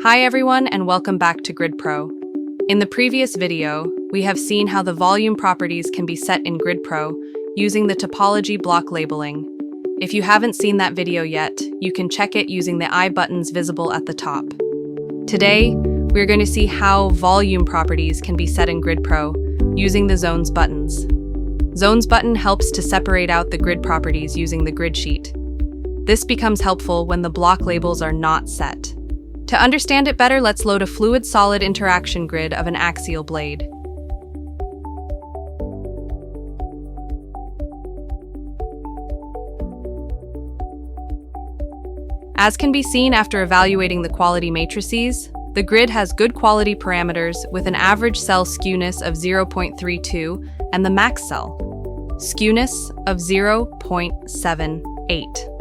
Hi everyone and welcome back to GridPro. In the previous video, we have seen how the volume properties can be set in GridPro using the topology block labeling. If you haven't seen that video yet, you can check it using the I buttons visible at the top. Today, we're going to see how volume properties can be set in GridPro using the Zones buttons. Zones button helps to separate out the grid properties using the grid sheet. This becomes helpful when the block labels are not set. To understand it better, let's load a fluid-solid interaction grid of an axial blade. As can be seen after evaluating the quality matrices, the grid has good quality parameters with an average cell skewness of 0.32 and the max cell skewness of 0.78.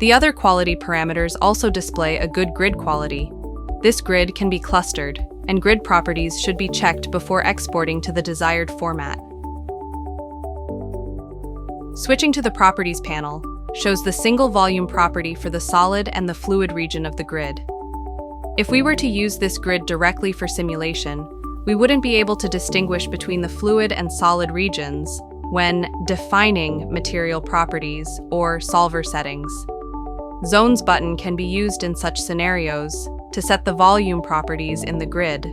The other quality parameters also display a good grid quality. This grid can be clustered, and grid properties should be checked before exporting to the desired format. Switching to the Properties panel shows the single volume property for the solid and the fluid region of the grid. If we were to use this grid directly for simulation, we wouldn't be able to distinguish between the fluid and solid regions when defining material properties or solver settings. Zones button can be used in such scenarios to set the volume properties in the grid.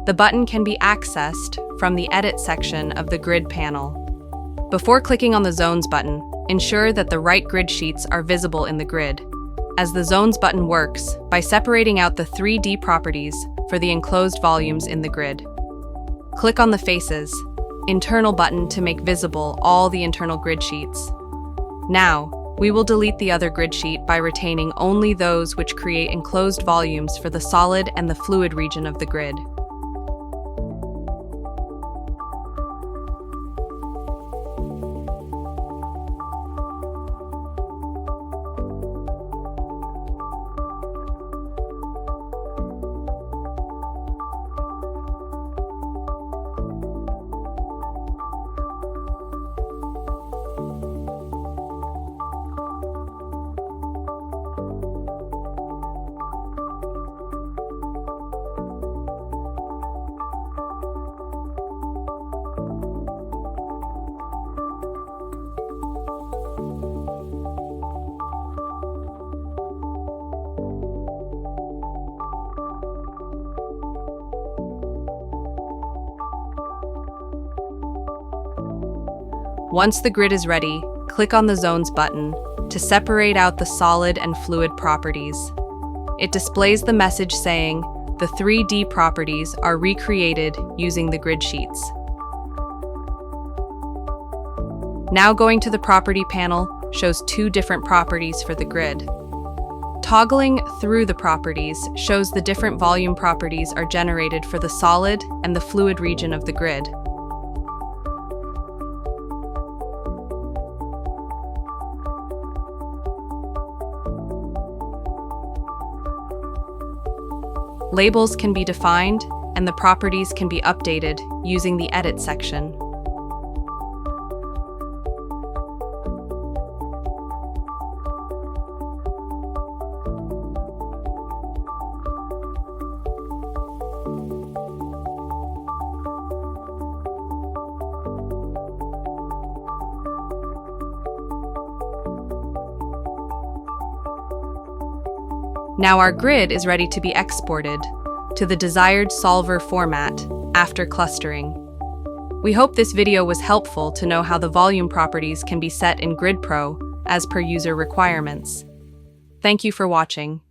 The button can be accessed from the Edit section of the Grid panel. Before clicking on the Zones button, ensure that the right grid sheets are visible in the grid, as the Zones button works by separating out the 3D properties for the enclosed volumes in the grid. Click on the Faces, internal button to make visible all the internal grid sheets. Now, we will delete the other grid sheet by retaining only those which create enclosed volumes for the solid and the fluid region of the grid. Once the grid is ready, click on the Zones button to separate out the solid and fluid properties. It displays the message saying the 3D properties are recreated using the grid sheets. Now going to the Property panel shows two different properties for the grid. Toggling through the properties shows the different volume properties are generated for the solid and the fluid region of the grid. Labels can be defined, and the properties can be updated using the Edit section. Now our grid is ready to be exported to the desired solver format after clustering. We hope this video was helpful to know how the volume properties can be set in GridPro as per user requirements. Thank you for watching.